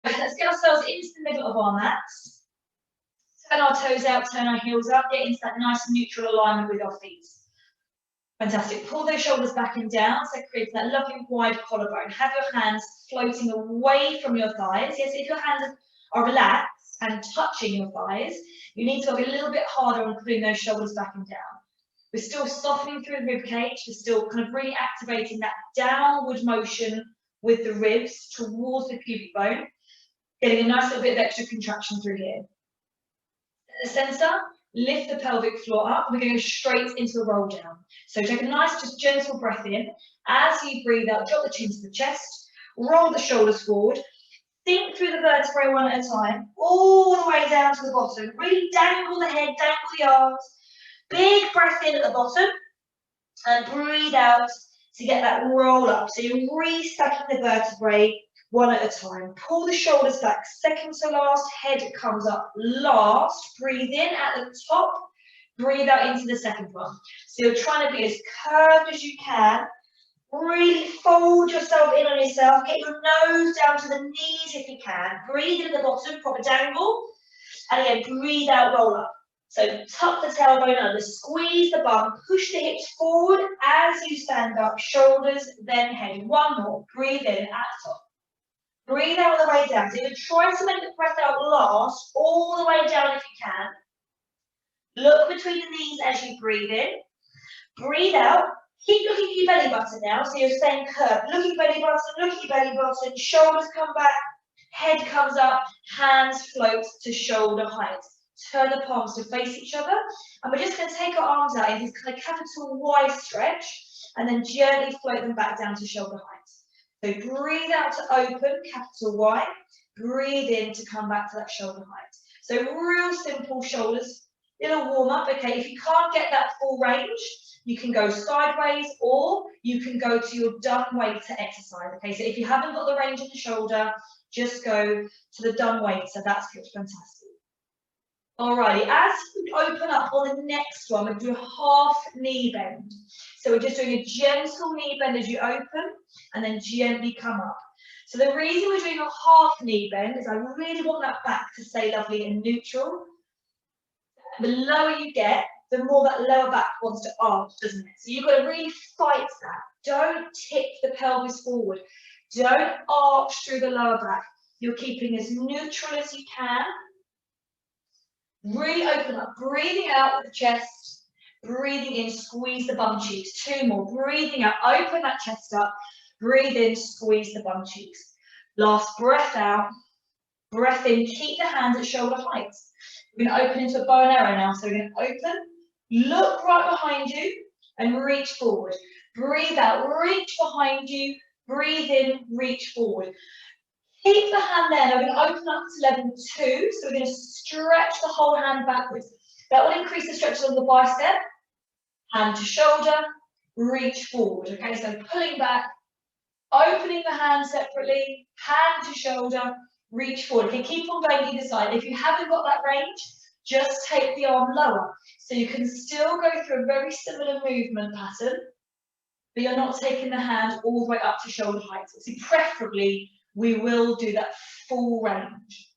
Let's get ourselves into the middle of our mats. Turn our toes out, turn our heels up, get into that nice neutral alignment with our feet. Fantastic. Pull those shoulders back and down, so create that lovely wide collarbone. Have your hands floating away from your thighs. Yes, if your hands are relaxed and touching your thighs, you need to work a little bit harder on putting those shoulders back and down. We're still softening through the rib cage. We're still kind of really activating that downward motion with the ribs towards the pubic bone, getting a nice little bit of extra contraction through here. At the center, lift the pelvic floor up. We're going to go straight into a roll down. So take a nice, just gentle breath in. As you breathe out, drop the chin to the chest, roll the shoulders forward. Think through the vertebrae one at a time, all the way down to the bottom. Really dangle the head, dangle the arms. Big breath in at the bottom and breathe out to get that roll up. So you're restacking the vertebrae one at a time. Pull the shoulders back, second to last, head comes up last. Breathe in at the top, breathe out into the second one. So you're trying to be as curved as you can. Really fold yourself in on yourself. Get your nose down to the knees if you can. Breathe in at the bottom, proper dangle. And again, breathe out, roll up. So tuck the tailbone under, squeeze the bum, push the hips forward as you stand up, shoulders, then head. One more, breathe in at the top. Breathe out on the way down. So you try to make the breath out last, all the way down if you can. Look between the knees as you breathe in. Breathe out. Keep looking at your belly button now, so you're staying curved. Look at your belly button, look at your belly button, shoulders come back, head comes up, hands float to shoulder height. Turn the palms to face each other, and we're just going to take our arms out in this kind of capital Y stretch, and then gently float them back down to shoulder height. So breathe out to open, capital Y, breathe in to come back to that shoulder height. So real simple shoulders, little warm up. Okay, if you can't get that full range, you can go sideways or you can go to your dumb weight to exercise. Okay, so if you haven't got the range in the shoulder, just go to the dumb weight. So that's good, fantastic. Alrighty, as we open up on the next one, we're going to do a half knee bend. So we're just doing a gentle knee bend as you open and then gently come up. So the reason we're doing a half knee bend is I really want that back to stay lovely and neutral. The lower you get, the more that lower back wants to arch, doesn't it? So you've got to really fight that. Don't tip the pelvis forward. Don't arch through the lower back. You're keeping as neutral as you can. Really open up, breathing out with the chest, breathing in, squeeze the bum cheeks. Two more, breathing out, open that chest up, breathe in, squeeze the bum cheeks. Last breath out, breath in, keep the hands at shoulder height. We're going to open into a bow and arrow now. So we're going to open, look right behind you and reach forward. Breathe out, reach behind you, breathe in, reach forward. Keep the hand there. Now we're going to open up to level 2. So we're going to stretch the whole hand backwards. That will increase the stretch of the bicep. Hand to shoulder, reach forward. Okay, so pulling back, opening the hand separately, hand to shoulder, reach forward. Okay, keep on going either side. If you haven't got that range, just take the arm lower. So you can still go through a very similar movement pattern, but you're not taking the hand all the way up to shoulder height. So preferably, we will do that full range.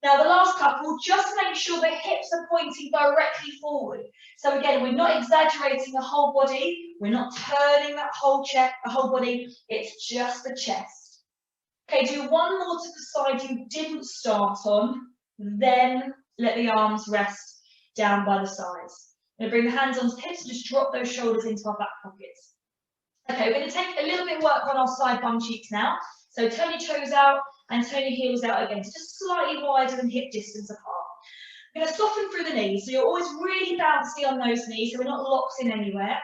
Now the last couple, just make sure the hips are pointing directly forward. So again, we're not exaggerating the whole body, we're not turning that whole body, it's just the chest. Okay, do one more to the side you didn't start on, then let the arms rest down by the sides. I'm going to bring the hands onto the hips and just drop those shoulders into our back pockets. Okay, we're going to take a little bit of work on our side bum cheeks now. So turn your toes out and turn your heels out again, so just slightly wider than hip distance apart. We're going to soften through the knees, so you're always really bouncy on those knees, so we're not locked in anywhere.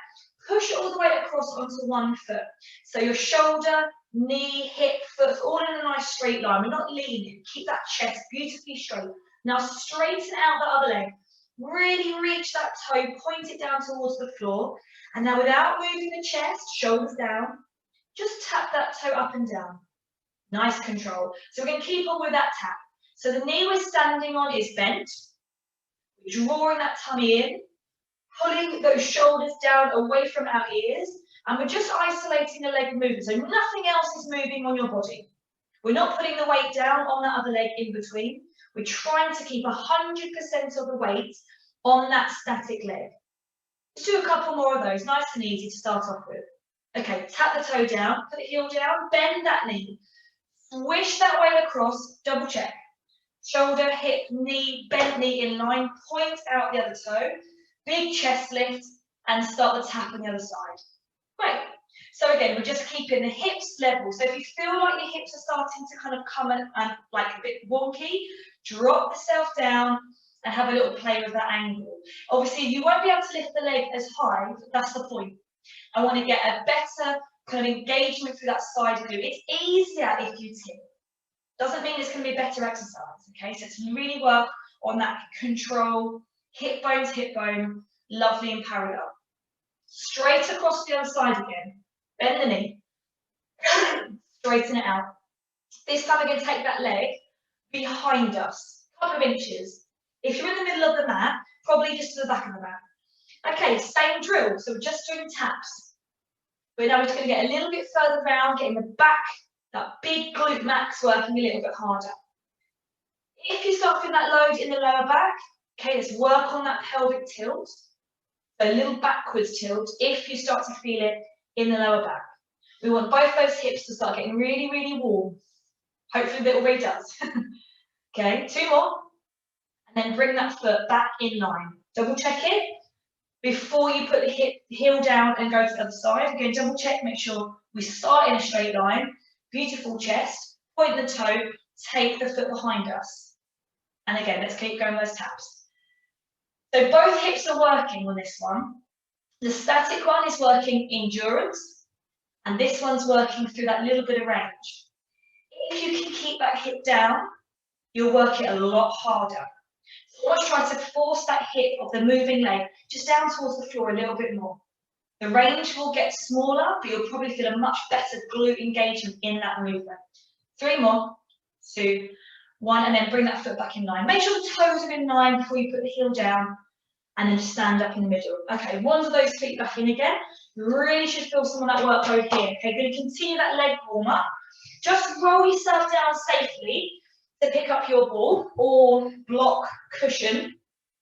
Push all the way across onto one foot. So your shoulder, knee, hip, foot, all in a nice straight line. We're not leaning. Keep that chest beautifully straight. Now straighten out the other leg. Really reach that toe, point it down towards the floor. And now without moving the chest, shoulders down, just tap that toe up and down. Nice control. So we're going to keep on with that tap. So the knee we're standing on is bent. We're drawing that tummy in, pulling those shoulders down away from our ears, and we're just isolating the leg movement. So nothing else is moving on your body. We're not putting the weight down on that other leg in between. We're trying to keep 100% of the weight on that static leg. Let's do a couple more of those, nice and easy to start off with. Okay, tap the toe down, put the heel down, bend that knee. Swish that weight across, double check. Shoulder, hip, knee, bent knee in line, point out the other toe, big chest lift, and start the tap on the other side. Great. So again, we're just keeping the hips level. So if you feel like your hips are starting to kind of come and like a bit wonky, drop yourself down and have a little play with that angle. Obviously, you won't be able to lift the leg as high, but that's the point. I want to get a better kind of engagement through that side glute. It's easier if you tip. Doesn't mean it's going to be a better exercise, okay? So to really work on that control, hip bone, lovely and parallel. Straight across the other side again. Bend the knee. Straighten it out. This time we're going to take that leg behind us, a couple of inches. If you're in the middle of the mat, probably just to the back of the mat. Okay, same drill. So we're just doing taps. But now we're just going to get a little bit further round, getting the back, that big glute max working a little bit harder. If you start feeling that load in the lower back, okay, let's work on that pelvic tilt. So a little backwards tilt if you start to feel it in the lower back. We want both those hips to start getting really, really warm. Hopefully that already does. Okay, 2 more. And then bring that foot back in line. Double check it before you put the heel down and go to the other side. Again, double check, make sure we start in a straight line. Beautiful chest. Point the toe, take the foot behind us. And again, let's keep going with those taps. So both hips are working on this one. The static one is working endurance, and this one's working through that little bit of range. If you can keep that hip down, you'll work it a lot harder. So let's try to force that hip of the moving leg just down towards the floor a little bit more. The range will get smaller, but you'll probably feel a much better glute engagement in that movement. 3 more, 2, 1, and then bring that foot back in line. Make sure the toes are in line before you put the heel down, and then stand up in the middle. Okay, wander those feet back in again. You really should feel some of that workload here. Okay, going to continue that leg warm up. Just roll yourself down safely to pick up your ball or block cushion.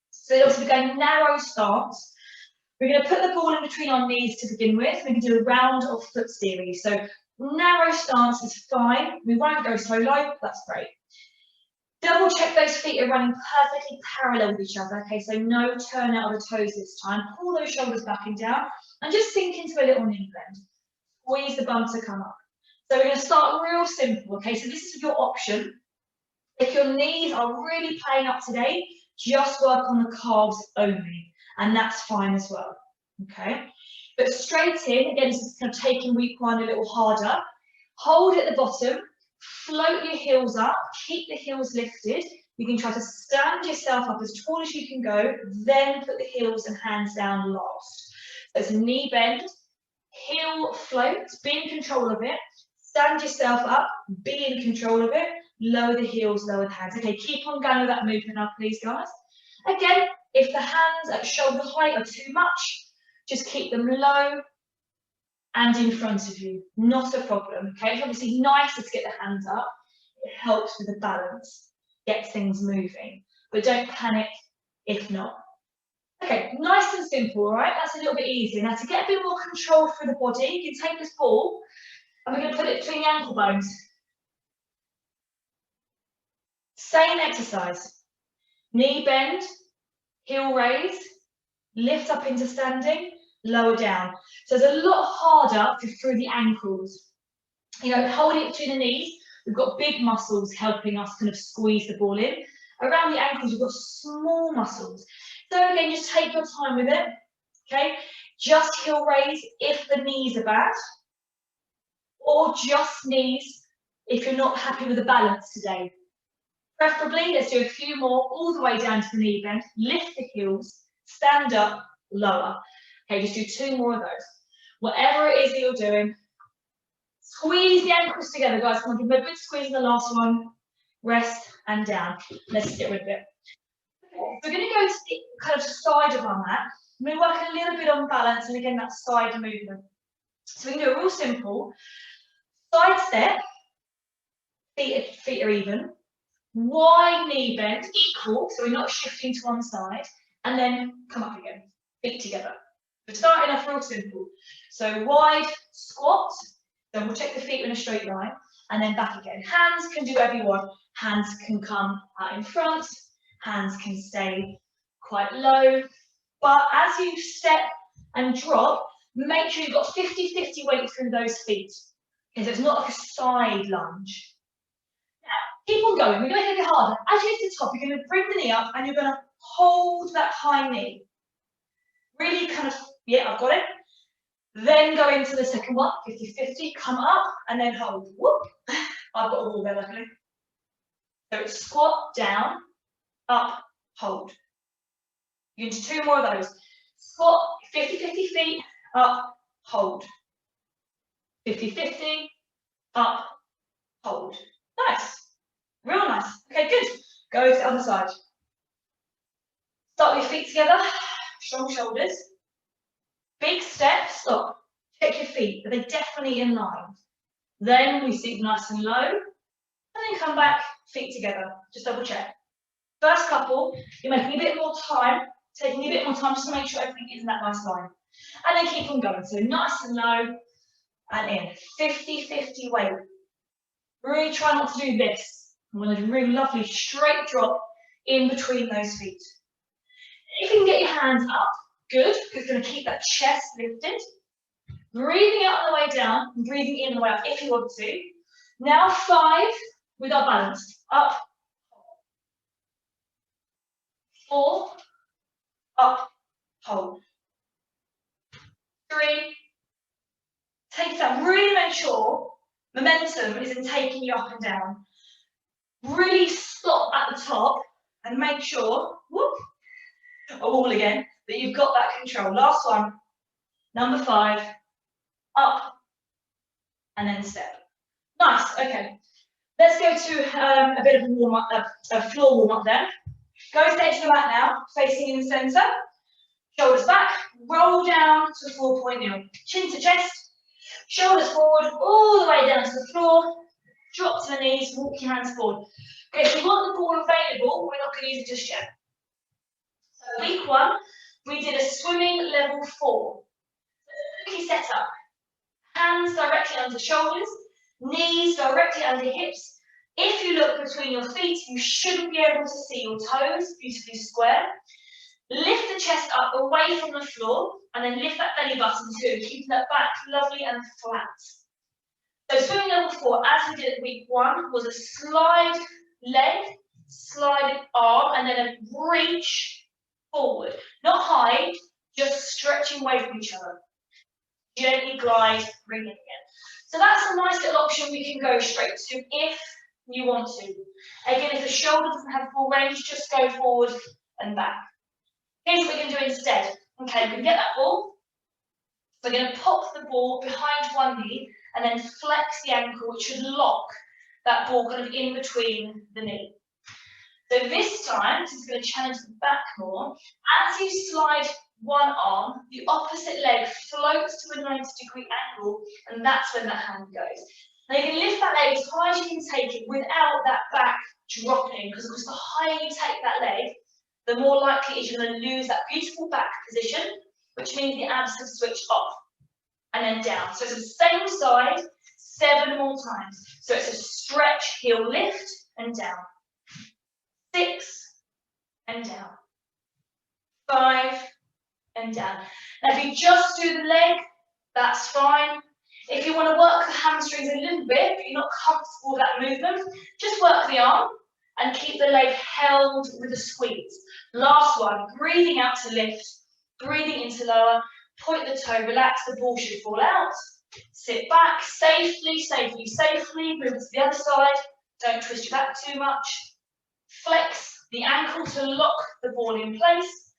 So obviously we're going narrow stance. We're going to put the ball in between our knees to begin with. We can do a round of foot series. So narrow stance is fine. We won't go so low, that's great. Double check those feet are running perfectly parallel with each other. Okay, so no turn out of the toes this time. Pull those shoulders back and down and just sink into a little knee bend. Squeeze the bum to come up. So we're going to start real simple. Okay, so this is your option. If your knees are really playing up today, just work on the calves only, and that's fine as well. Okay, but straight in, again, this is kind of taking week 1 a little harder. Hold at the bottom. Float your heels up, keep the heels lifted. You can try to stand yourself up as tall as you can go, then put the heels and hands down last. So it's a knee bend, heel float, be in control of it. Stand yourself up, be in control of it. Lower the heels, lower the hands. Okay, keep on going with that movement now, please, guys. Again, if the hands at shoulder height are too much, just keep them low and in front of you, not a problem, okay? It's obviously nicer to get the hands up. It helps with the balance, gets things moving, but don't panic if not. Okay, nice and simple, all right? That's a little bit easier. Now to get a bit more control through the body, you can take this ball and we're going to put it between the ankle bones. Same exercise. Knee bend, heel raise, lift up into standing, lower down. So it's a lot harder through the ankles. You know, holding it between the knees, we've got big muscles helping us kind of squeeze the ball in. Around the ankles, we've got small muscles. So again, just take your time with it, okay? Just heel raise if the knees are bad, or just knees if you're not happy with the balance today. Preferably, let's do a few more all the way down to the knee bend, lift the heels, stand up, lower. Okay, just do 2 more of those. Whatever it is that you're doing, squeeze the ankles together, guys. Come on, give them a good squeeze in the last one. Rest and down. Let's get rid of it. Okay, so we're going to go to the kind of side of our mat. We're going to work a little bit on balance and again that side movement. So we can do a real simple side step, feet are even. Wide knee bend, equal, so we're not shifting to one side, and then come up again, feet together. We're starting off real simple. So wide squat, then we'll take the feet in a straight line, and then back again. Hands can do whatever you want. Hands can come out in front, hands can stay quite low, but as you step and drop, make sure you've got 50-50 weight through those feet, because it's not like a side lunge. Keep on going, we're going to hit it harder. As you hit the top, you're going to bring the knee up and you're going to hold that high knee. Really kind of, yeah, I've got it. Then go into the second one, 50-50, come up and then hold. Whoop. I've got a wall there, luckily. So it's squat, down, up, hold. You can do 2 more of those. Squat, 50-50 feet, up, hold. 50-50, up, hold. Nice. Real nice. Okay, good. Go to the other side. Start with your feet together, strong shoulders. Big step, stop. Check your feet, are they definitely in line? Then we sit nice and low, and then come back, feet together. Just double check. First couple, you're making a bit more time, taking a bit more time just to make sure everything is in that nice line. And then keep on going. So nice and low, and in. 50-50 weight. Really try not to do this. I'm going to do a really lovely straight drop in between those feet. If you can get your hands up, good, because it's going to keep that chest lifted. Breathing out on the way down, and breathing in on the way up if you want to. Now 5 with our balance. Up, 4, up, hold. 3, take it down. Really make sure momentum is in taking you up and down. Really stop at the top and make sure, whoop, a wall again, that you've got that control. Last one, number 5, up, and then step. Nice, okay. Let's go to a bit of a warm-up, a floor warm-up then. Go to the edge of the mat now, facing in the centre. Shoulders back, roll down to 4-point kneel. Chin to chest, shoulders forward, all the way down to the floor. Drop to the knees, walk your hands forward. Okay, if you want the ball available, we're not going to use it just yet. So week 1, we did a swimming level 4. Key setup. Hands directly under shoulders, knees directly under hips. If you look between your feet, you should be able to see your toes beautifully square. Lift the chest up away from the floor, and then lift that belly button too, keeping that back lovely and flat. So swimming level 4, as we did at week 1, was a slide leg, slide arm, and then a reach forward. Not high, just stretching away from each other. Gently glide, bring it again. So that's a nice little option we can go straight to if you want to. Again, if the shoulder doesn't have full range, just go forward and back. Here's what we can do instead. Okay, we can get that ball. We're going to pop the ball behind one knee and then flex the ankle, which should lock that ball kind of in between the knee. So this time, this is going to challenge the back more. As you slide one arm, the opposite leg floats to a 90-degree angle, and that's when that hand goes. Now you can lift that leg as high as you can take it without that back dropping, because of course the higher you take that leg, the more likely it is you're going to lose that beautiful back position, which means the abs have switched off. And then down. So it's the same side, 7 more times. So it's a stretch, heel lift, and down. 6, and down. 5, and down. Now if you just do the leg, that's fine. If you want to work the hamstrings a little bit, but you're not comfortable with that movement, just work the arm and keep the leg held with a squeeze. Last one, breathing out to lift, breathing into lower, point the toe, relax, the ball should fall out. Sit back, safely, move to the other side. Don't twist your back too much. Flex the ankle to lock the ball in place.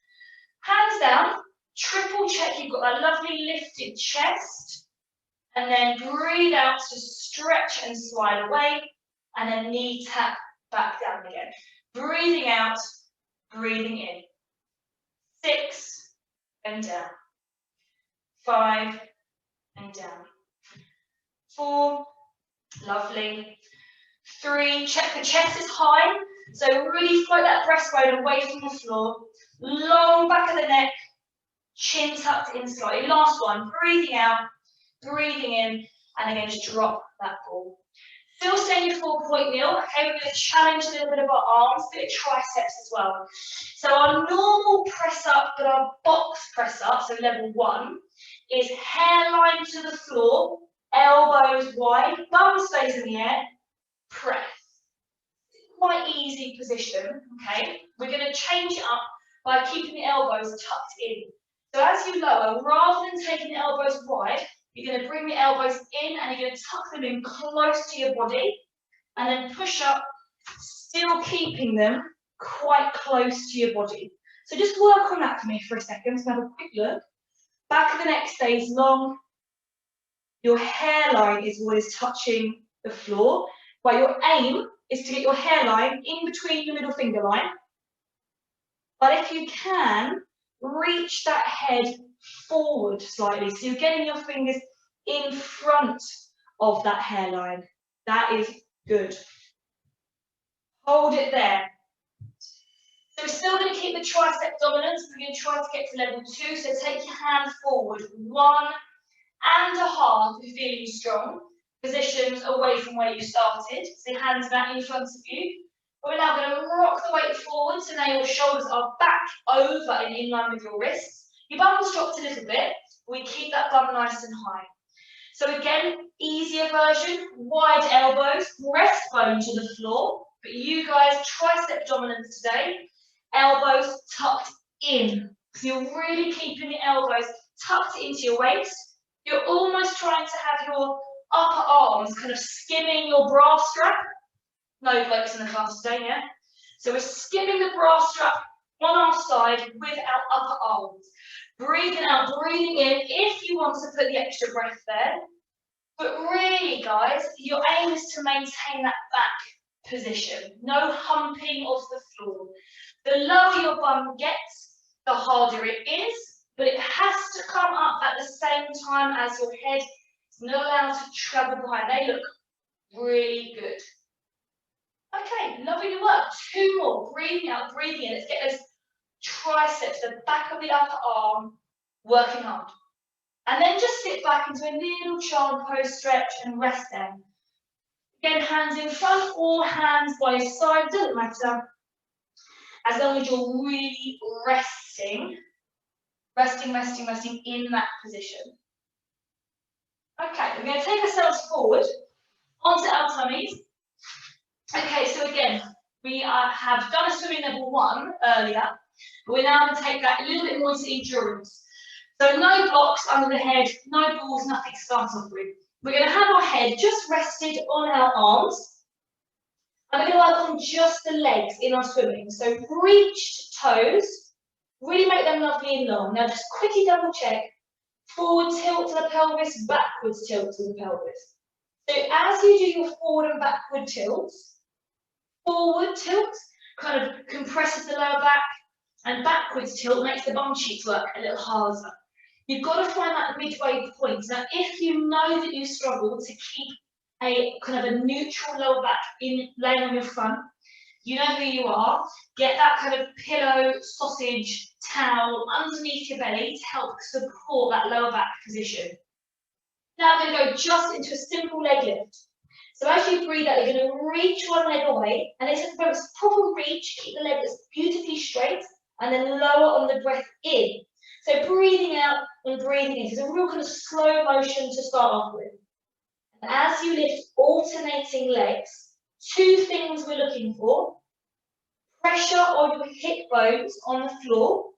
Hands down, triple check you've got that lovely lifted chest. And then breathe out to stretch and slide away. And then knee tap back down again. Breathing out, breathing in. 6, and down. 5, and down. 4, lovely. 3, check the chest is high. So really float that breastbone away from the floor. Long back of the neck, chin tucked in slightly. Last one, breathing out, breathing in, and again, just drop that ball. Still stay in your 4-point meal. Okay, we're going to challenge a little bit of our arms, a bit of triceps as well. So our normal press up, but our box press up, so level 1, is hairline to the floor, elbows wide, bum stays in the air, press. Quite easy position, okay? We're going to change it up by keeping the elbows tucked in. So as you lower, rather than taking the elbows wide, you're going to bring the elbows in and you're going to tuck them in close to your body and then push up, still keeping them quite close to your body. So just work on that for me for a second. So have a quick look. Back of the neck stays long. Your hairline is always touching the floor, but your aim is to get your hairline in between your middle finger line. But if you can, reach that head forward slightly. So you're getting your fingers in front of that hairline. That is good. Hold it there. So we're still going to keep the tricep dominance. We're going to try to get to level 2. So take your hand forward. 1.5 if you're feeling strong. Positions away from where you started. So your hands back in front of you. We're now going to rock the weight forward, so now your shoulders are back over and in line with your wrists. Your bum's dropped a little bit, we keep that bum nice and high. So again, easier version, wide elbows, breastbone to the floor, but you guys, tricep dominance today, elbows tucked in. So you're really keeping the elbows tucked into your waist. You're almost trying to have your upper arms kind of skimming your bra strap. No blokes in the class today, yeah? So we're skimming the bra strap on our side with our upper arms. Breathing out, breathing in, if you want to put the extra breath there. But really, guys, your aim is to maintain that back position. No humping of the floor. The lower your bum gets, the harder it is, but it has to come up at the same time as your head. It's not allowed to travel behind. They look really good. Okay, lovely work. 2 more. Breathing out, breathing in. Let's get those triceps, the back of the upper arm, working hard. And then just sit back into a little child pose, stretch and rest there. Again, hands in front or hands by your side, doesn't matter. As long as you're really resting in that position. Okay, we're going to take ourselves forward onto our tummies. Okay, so again, we have done a swimming level 1 earlier, but we're now going to take that a little bit more into endurance. So no blocks under the head, no balls, nothing to start off with. We're going to have our head just rested on our arms. I'm going to work on just the legs in our swimming. So reached toes, really make them lovely and long. Now just quickly double check, forward tilt to the pelvis, backwards tilt to the pelvis. So as you do your forward and backward tilts, forward tilt kind of compresses the lower back, and backwards tilt makes the bum cheeks work a little harder. You've got to find that midway point. Now, if you know that you struggle to keep a kind of a neutral lower back in laying on your front, you know who you are. Get that kind of pillow, sausage, towel underneath your belly to help support that lower back position. Now I'm going to go just into a simple leg lift. So as you breathe out, you're going to reach one leg away, and it's a proper reach, keep the leg beautifully straight, and then lower on the breath in. So breathing out and breathing in. So it's a real kind of slow motion to start off with. And as you lift alternating legs, 2 things we're looking for. Pressure on your hip bones on the floor.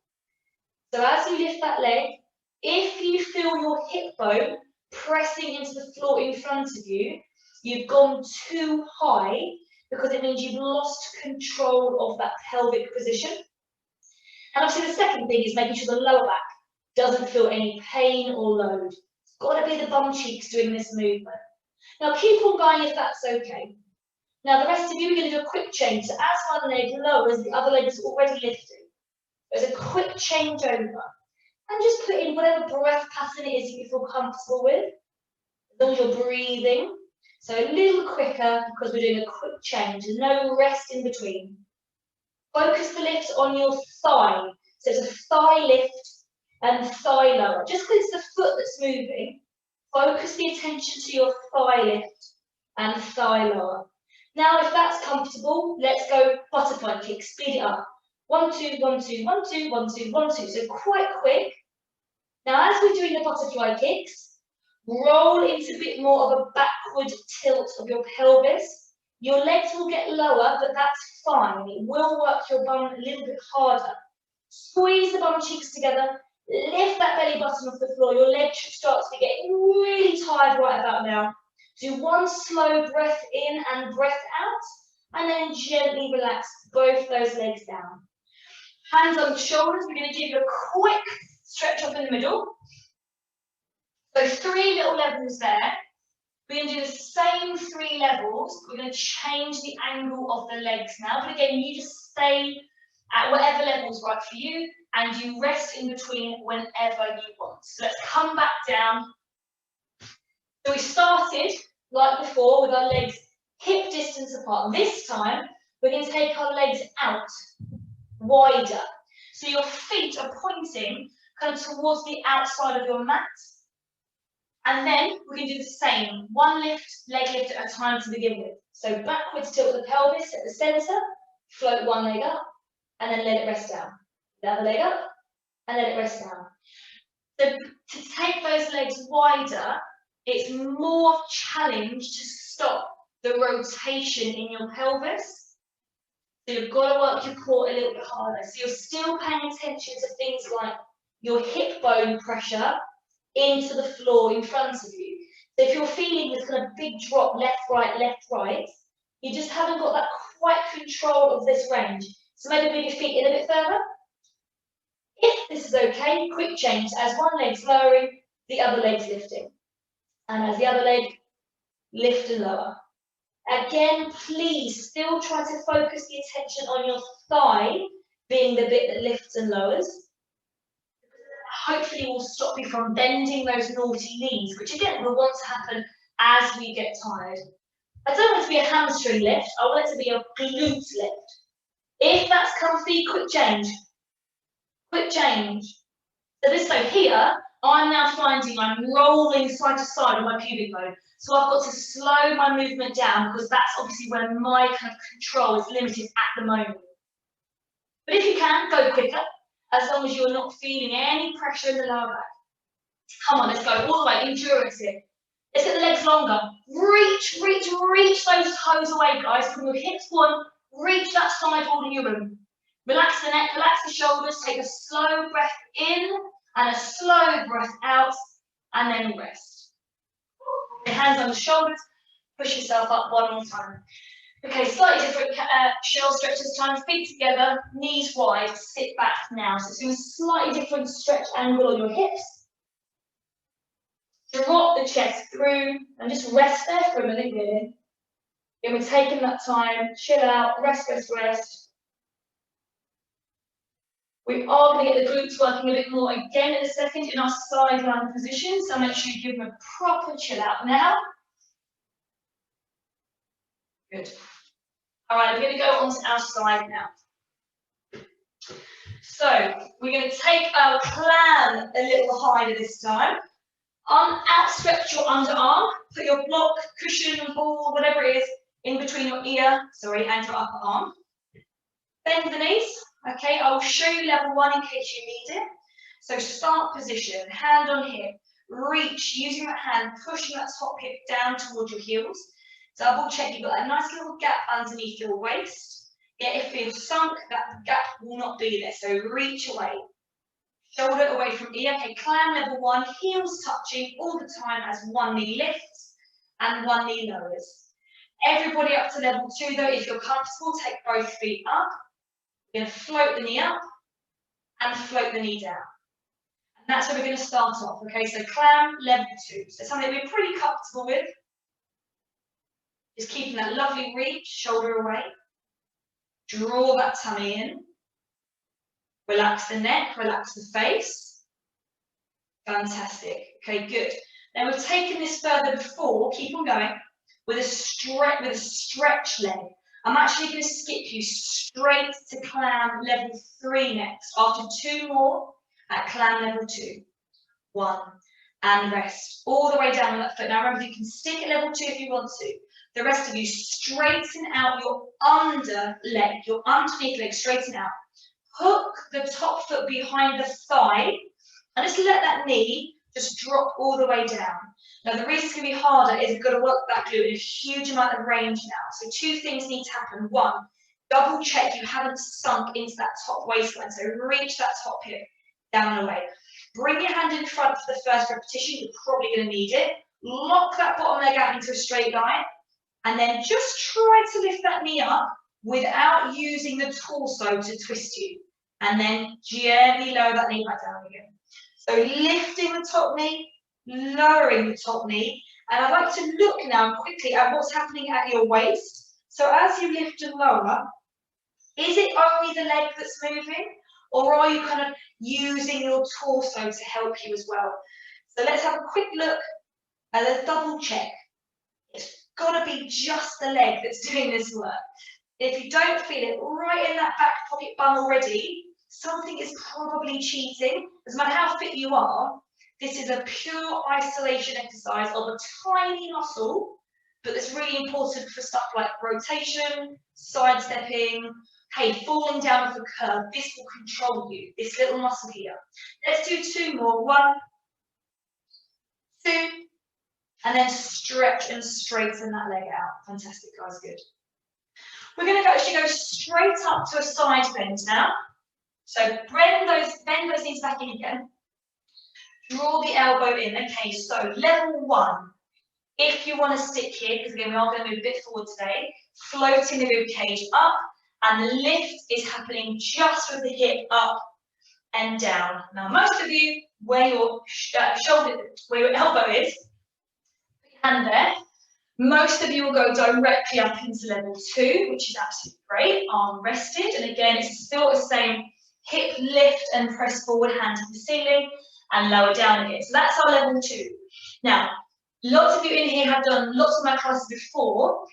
So as you lift that leg, if you feel your hip bone pressing into the floor in front of you, you've gone too high, because it means you've lost control of that pelvic position. And obviously the second thing is making sure the lower back doesn't feel any pain or load. It's got to be the bum cheeks doing this movement. Now keep on going if that's okay. Now the rest of you, we're going to do a quick change. So as one leg lowers, the other leg is already lifting. There's a quick change over. And just put in whatever breath pattern it is that you feel comfortable with. As long as you're breathing. So a little quicker because we're doing a quick change, no rest in between. Focus the lift on your thigh. So it's a thigh lift and thigh lower. Just because it's the foot that's moving, focus the attention to your thigh lift and thigh lower. Now, if that's comfortable, let's go butterfly kick, speed it up. 1, 2, 1, 2, 1, 2, 1, 2, 1, 2. So quite quick. Now, as we're doing the butterfly kicks, roll into a bit more of a backward tilt of your pelvis. Your legs will get lower, but that's fine. It will work your bum a little bit harder. Squeeze the bum cheeks together. Lift that belly button off the floor. Your legs should start to be getting really tired right about now. Do one slow breath in and breath out, and then gently relax both those legs down. Hands on the shoulders. We're going to give you a quick stretch up in the middle. So 3 little levels there. We're going to do the same 3 levels. We're going to change the angle of the legs now. But again, you just stay at whatever level's right for you, and you rest in between whenever you want. So let's come back down. So we started, like before, with our legs hip distance apart. This time, we're going to take our legs out, wider. So your feet are pointing kind of towards the outside of your mat. And then we're going to do the same, one lift, leg lift at a time to begin with. So backwards tilt the pelvis at the centre, float one leg up, and then let it rest down. The other leg up, and let it rest down. So to take those legs wider, it's more challenge to stop the rotation in your pelvis. So you've got to work your core a little bit harder. So you're still paying attention to things like your hip bone pressure into the floor in front of you. So if you're feeling this kind of big drop, left, right, you just haven't got that quite control of this range. So maybe move your feet in a bit further. If this is okay, quick change. As one leg's lowering, the other leg's lifting. And as the other leg, lift and lower. Again, please still try to focus the attention on your thigh, being the bit that lifts and lowers. Hopefully will stop you from bending those naughty knees, which again will want to happen as we get tired. I don't want it to be a hamstring lift, I want it to be a glute lift. If that's comfy, quick change. Quick change. So here, I'm now finding I'm rolling side to side on my pubic bone. So I've got to slow my movement down because that's obviously where my kind of control is limited at the moment. But if you can, go quicker, as long as you're not feeling any pressure in the lower back. Come on, let's go all the way, endurance here. Let's get the legs longer. Reach those toes away, guys, from your hips. One, reach that side wall in your room. Relax the neck, relax the shoulders, take a slow breath in and a slow breath out, and then rest. Your hands on the shoulders, push yourself up one more time. Okay, slightly different shell stretch this time, feet together, knees wide, sit back now. So it's doing a slightly different stretch angle on your hips. Drop the chest through and just rest there for a minute, really. And we're taking that time, chill out, rest, rest, rest. We are going to get the glutes working a bit more again in a second in our sideline position, so make sure you give them a proper chill out now. Good. All right, we're going to go onto our side now. So we're going to take our clam a little higher this time. Outstretch your underarm, put your block, cushion, ball, whatever it is, in between your ear, and your upper arm. Bend the knees. Okay, I'll show you level 1 in case you need it. So start position, hand on hip, reach, using that hand, pushing that top hip down towards your heels. Double check you've got a nice little gap underneath your waist. Yet if it's sunk, that gap will not be there. So reach away. Shoulder away from ear. Okay, clam level 1, heels touching all the time as one knee lifts and one knee lowers. Everybody up to level 2 though, if you're comfortable, take both feet up. You're going to float the knee up and float the knee down. And that's where we're going to start off. Okay, so clam level 2. So something we're pretty comfortable with. Just keeping that lovely reach, shoulder away. Draw that tummy in. Relax the neck, relax the face. Fantastic. Okay, good. Now we've taken this further before, keep on going. with a stretch leg. I'm actually going to skip you straight to clam level 3 next. After 2 more at clam level 2. 1, and rest. All the way down on that foot. Now remember, you can stick at level 2 if you want to. The rest of you, straighten out your under leg, your underneath leg, straighten out. Hook the top foot behind the thigh, and just let that knee just drop all the way down. Now the reason it's going to be harder is you've got to work that glute in a huge amount of range now. So 2 things need to happen. 1, double check you haven't sunk into that top waistline. So reach that top hip down and away. Bring your hand in front for the first repetition. You're probably going to need it. Lock that bottom leg out into a straight line. And then just try to lift that knee up without using the torso to twist you. And then gently lower that knee back down again. So lifting the top knee, lowering the top knee. And I'd like to look now quickly at what's happening at your waist. So as you lift and lower, is it only the leg that's moving? Or are you kind of using your torso to help you as well? So let's have a quick look at a double check. It's got to be just the leg that's doing this work. If you don't feel it right in that back pocket bum already, something is probably cheating. Doesn't matter how fit you are, this is a pure isolation exercise of a tiny muscle, but it's really important for stuff like rotation, sidestepping, hey, falling down off a curve. This will control you, this little muscle here. Let's do 2 more. 1, 2, and then stretch and straighten that leg out. Fantastic, guys, good. We're going to actually go straight up to a side bend now. So bend those knees back in again. Draw the elbow in. Okay, so level 1. If you want to stick here, because again we are going to move a bit forward today, floating the rib cage up, and the lift is happening just with the hip up and down. Now most of you, where your where your elbow is, put your hand there. Most of you will go directly up into level 2, which is absolutely great. Arm rested, and again it's still the same. Hip lift and press forward, hand to the ceiling, and lower down again. So that's our level 2. Now, lots of you in here have done lots of my classes before,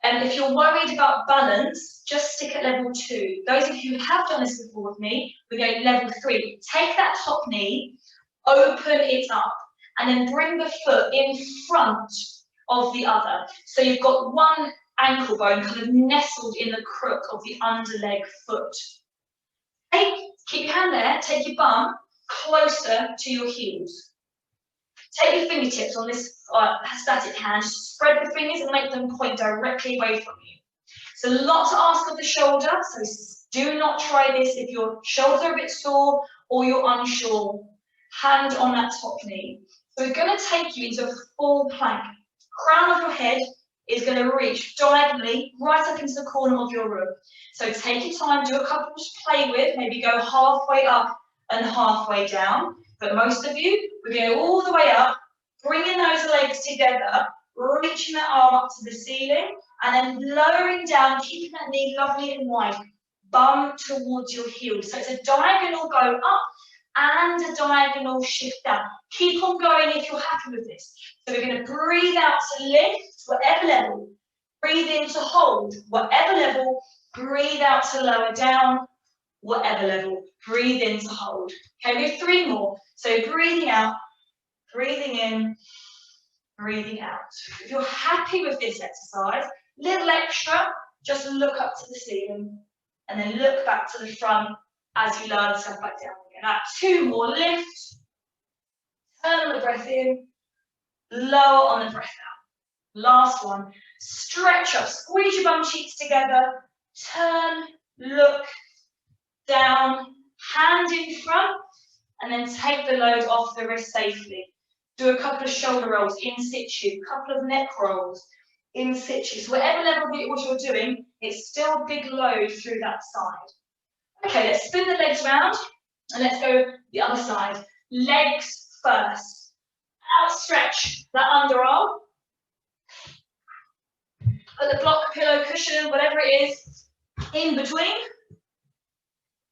and if you're worried about balance, just stick at level 2. Those of you who have done this before with me, we go level 3. Take that top knee, open it up, and then bring the foot in front of the other. So you've got one ankle bone kind of nestled in the crook of the underleg foot. Keep your hand there, take your bum closer to your heels. Take your fingertips on this static hand, spread the fingers and make them point directly away from you. It's a lot to ask of the shoulder, so do not try this if your shoulders are a bit sore or you're unsure. Hand on that top knee. So we're going to take you into a full plank. Crown of your head is going to reach diagonally right up into the corner of your rib. So take your time, do a couple to play with, maybe go halfway up and halfway down. But most of you, we're going to go all the way up, bringing those legs together, reaching that arm up to the ceiling, and then lowering down, keeping that knee lovely and wide, bum towards your heels. So it's a diagonal go up and a diagonal shift down. Keep on going if you're happy with this. So we're going to breathe out to lift, whatever level. Breathe in to hold, whatever level. Breathe out to lower down, whatever level. Breathe in to hold. Okay, we have 3 more. So breathing out, breathing in, breathing out. If you're happy with this exercise, little extra, just look up to the ceiling and then look back to the front as you lower yourself back down again. Now, 2 more, lift, turn on the breath in, lower on the breath out. Last one, stretch up, squeeze your bum cheeks together, turn, look, down, hand in front, and then take the load off the wrist safely. Do a couple of shoulder rolls in situ, a couple of neck rolls in situ. So whatever level what you're doing, it's still big load through that side. Okay, let's spin the legs round and let's go the other side. Legs first. Outstretch that underarm. Put the block, pillow, cushion, whatever it is, in between.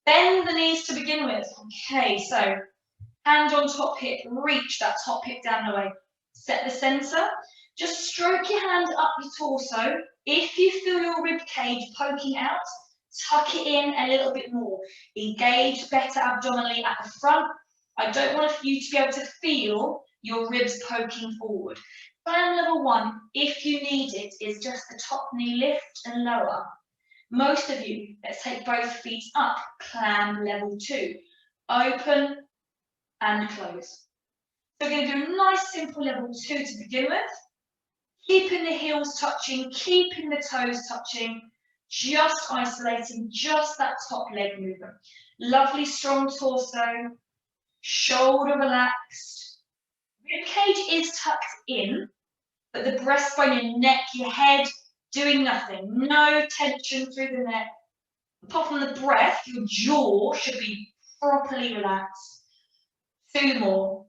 Bend the knees to begin with. Okay, so hand on top hip, reach that top hip down and away. Set the center. Just stroke your hand up your torso. If you feel your rib cage poking out, tuck it in a little bit more. Engage better abdominally at the front. I don't want you to be able to feel your ribs poking forward. Climb level 1, if you need it, is just the top knee lift and lower. Most of you, let's take both feet up, climb level 2. Open and close. So we're going to do a nice simple level 2 to begin with. Keeping the heels touching, keeping the toes touching, just isolating just that top leg movement. Lovely strong torso, shoulder relaxed. Rib cage is tucked in, but the breastbone, your neck, your head, doing nothing. No tension through the neck. Apart from the breath, your jaw should be properly relaxed. 2 more.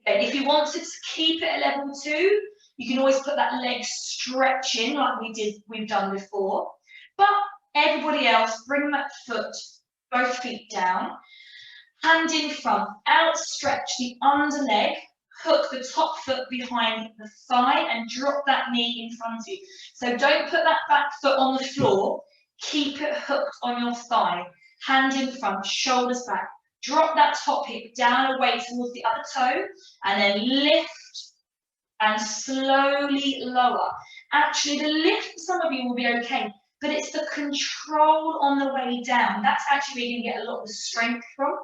Okay, if you want to keep it at level 2, you can always put that leg stretching like we've done before. But everybody else, bring that foot, both feet down, hand in front, outstretch the under leg, hook the top foot behind the thigh and drop that knee in front of you. So don't put that back foot on the floor, keep it hooked on your thigh, hand in front, shoulders back. Drop that top hip down away towards the other toe and then lift and slowly lower. Actually, the lift for some of you will be okay, but it's the control on the way down. That's actually where you're going to get a lot of the strength from.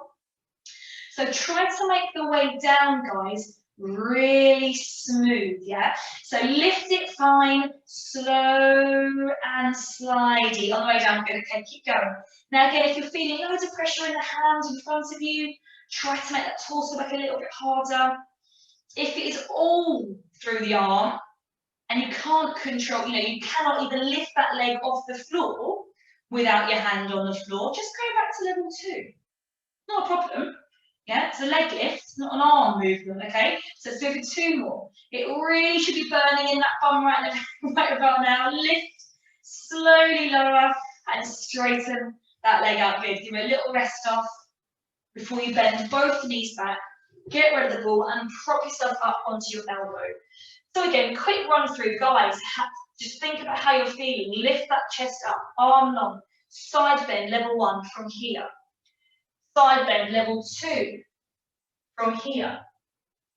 So try to make the way down, guys, really smooth, yeah? So lift it fine, slow and slidey on the way down. Good, okay, keep going. Now again, if you're feeling loads of pressure in the hands in front of you, try to make that torso back a little bit harder. If it is all through the arm and you can't control, you cannot even lift that leg off the floor without your hand on the floor, just go back to level 2. Not a problem. Yeah, it's a leg lift, not an arm movement, okay? So let's do it for 2 more. It really should be burning in that bum right about now. Lift, slowly lower, and straighten that leg out. Good. Give it a little rest off before you bend both knees back. Get rid of the ball and prop yourself up onto your elbow. So again, quick run through, guys. Just think about how you're feeling. Lift that chest up, arm long. Side bend, level 1 from here. Side bend, level 2 from here.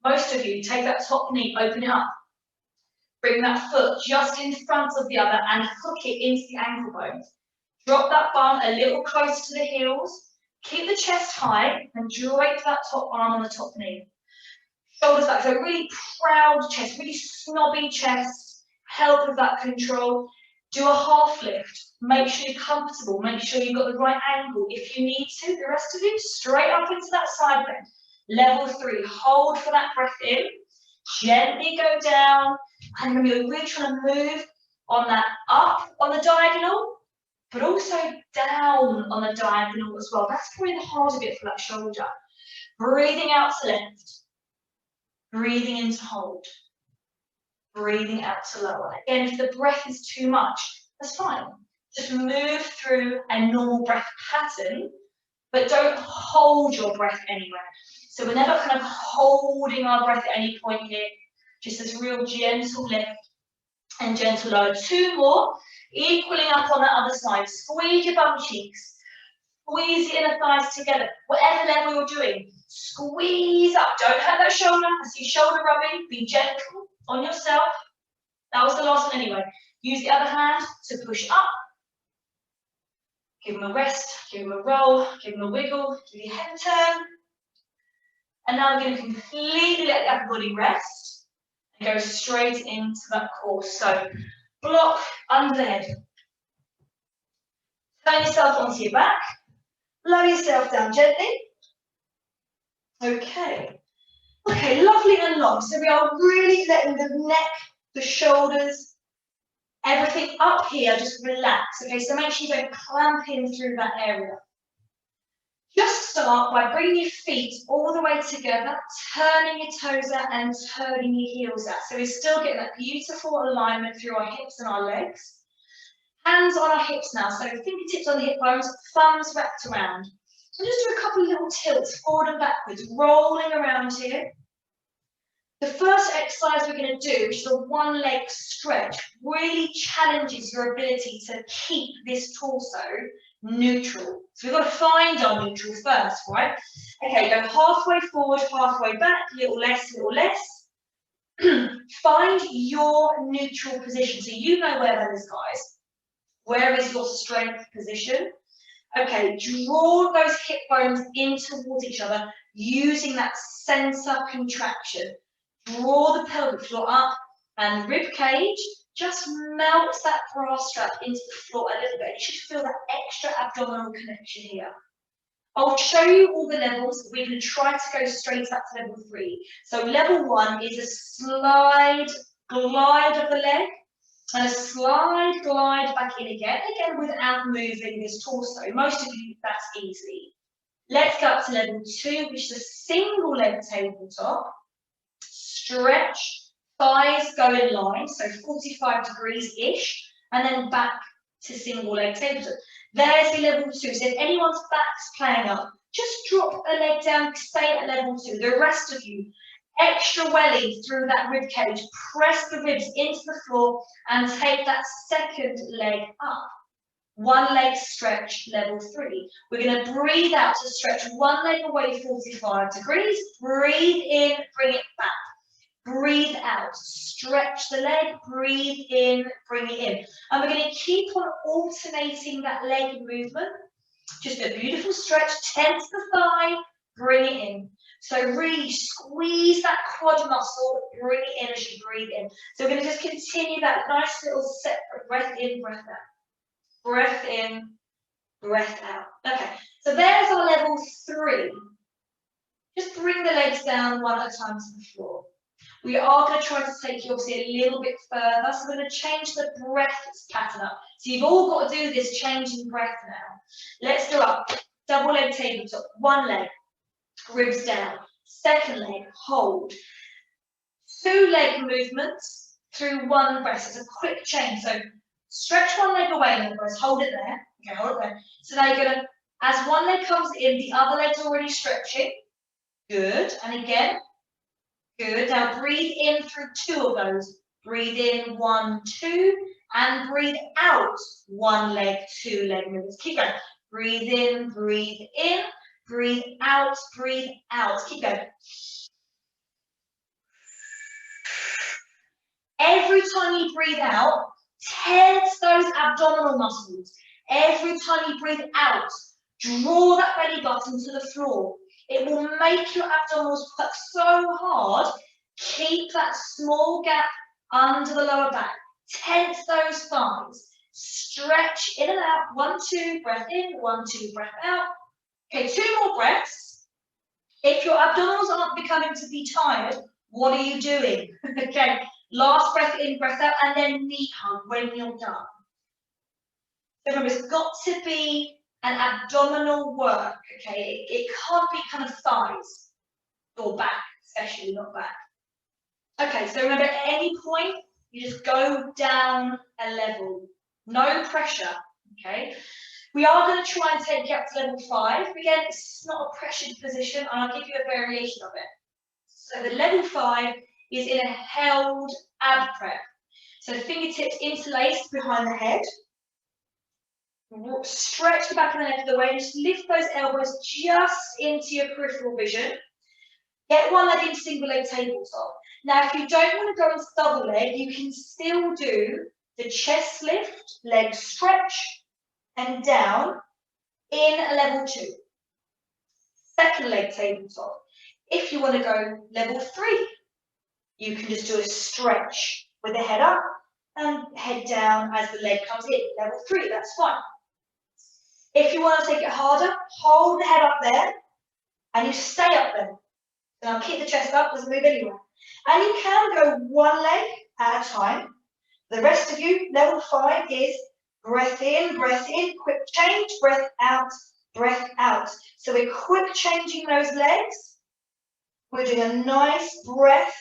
Most of you, take that top knee, open it up. Bring that foot just in front of the other and hook it into the ankle bones. Drop that bum a little closer to the heels. Keep the chest high and drape that top arm on the top knee. Shoulders back, so really proud chest, really snobby chest. Help with that control. Do a half lift. Make sure you're comfortable. Make sure you've got the right angle. If you need to, the rest of you, straight up into that side bend. Level 3, hold for that breath in. Gently go down. And remember, you're really trying to move on that up on the diagonal, but also down on the diagonal as well. That's probably the harder bit for that shoulder. Breathing out to lift. Breathing in to hold. Breathing out to lower. Again, if the breath is too much, that's fine. Just move through a normal breath pattern, but don't hold your breath anywhere. So we're never kind of holding our breath at any point here. Just this real gentle lift and gentle lower. 2 more, equaling up on that other side. Squeeze your bum cheeks. Squeeze your inner thighs together. Whatever level you're doing, squeeze up. Don't hurt that shoulder. I see shoulder rubbing. Be gentle on yourself. That was the last one anyway. Use the other hand to push up. Give them a rest, give them a roll, give them a wiggle, give your head a turn. And now we're going to completely let the upper body rest and go straight into that core. So block under the head. Turn yourself onto your back. Lower yourself down gently. Okay. Okay, lovely and long. So we are really letting the neck, the shoulders, everything up here just relax. Okay, so make sure you don't clamp in through that area. Just start by bringing your feet all the way together, turning your toes out and turning your heels out. So we're still getting that beautiful alignment through our hips and our legs. Hands on our hips now, so fingertips on the hip bones, thumbs wrapped around. And just do a couple of little tilts forward and backwards, rolling around here. The first exercise we're going to do, which is a one leg stretch, really challenges your ability to keep this torso neutral. So we've got to find our neutral first, right? Okay, go halfway forward, halfway back, little less, little less. Find your neutral position. So you know where that is, guys. Where is your strength position? Okay, draw those hip bones in towards each other using that center contraction. Draw the pelvic floor up and rib cage just melts that bra strap into the floor a little bit. You should feel that extra abdominal connection here. I'll show you all the levels. We're going to try to go straight up to level 3. So level 1 is a slide, glide of the leg, and a slide, glide back in again without moving this torso. Most of you, that's easy. Let's go up to level 2, which is a single leg tabletop. Stretch, thighs go in line, so 45 degrees-ish, and then back to single leg tabletop. There's the level 2. So if anyone's back's playing up, just drop a leg down, stay at level 2. The rest of you, extra welly through that rib cage, press the ribs into the floor and take that second leg up. One leg stretch, level 3. We're going to breathe out to stretch one leg away 45 degrees. Breathe in, bring it back. Breathe out, stretch the leg, breathe in, bring it in. And we're going to keep on alternating that leg movement. Just a beautiful stretch, tense the thigh, bring it in. So really squeeze that quad muscle, bring it in as you breathe in. So we're going to just continue that nice little separate breath in, breath out. Breath in, breath out. Okay, so there's our level 3. Just bring the legs down one at a time to the floor. We are going to try to take you obviously a little bit further, so we're going to change the breath pattern up. So you've all got to do this changing breath now. Let's go up, double leg tabletop, one leg, ribs down, second leg, hold. 2 leg movements through one breath. It's a quick change. So stretch one leg away and then press, hold it there. Okay, hold it there. So now you're going to, as one leg comes in, the other leg's already stretching. Good. And again. Good. Now breathe in through 2 of those. Breathe in 1, 2, and breathe out 1 leg, 2 leg movements. Keep going. Breathe in, breathe out, breathe out. Keep going. Every time you breathe out, tense those abdominal muscles. Every time you breathe out, draw that belly button to the floor. It will make your abdominals work so hard. Keep that small gap under the lower back. Tense those thighs. Stretch in and out. 1, 2, breath in. 1, 2, breath out. Okay, 2 more breaths. If your abdominals aren't becoming to be tired, what are you doing? Okay, last breath in, breath out, and then knee hug when you're done. So remember, it's got to be an abdominal work, okay? It can't be kind of thighs or back, especially not back. Okay, so remember at any point, you just go down a level. No pressure, okay? We are going to try and take you up to level 5. Again, it's not a pressured position, and I'll give you a variation of it. So the level 5 is in a held ab prep. So fingertips interlaced behind the head. Stretch the back of the neck of the way, just lift those elbows just into your peripheral vision. Get one leg into single leg tabletop. Now, if you don't want to go into double leg, you can still do the chest lift, leg stretch, and down in a level 2. Second leg tabletop. If you want to go level 3, you can just do a stretch with the head up and head down as the leg comes in. Level 3, that's fine. If you want to take it harder, hold the head up there and you stay up there. Now keep the chest up, doesn't move anywhere. And you can go one leg at a time. The rest of you, level 5 is breath in, quick change, breath out, breath out. So we're quick changing those legs. We're doing a nice breath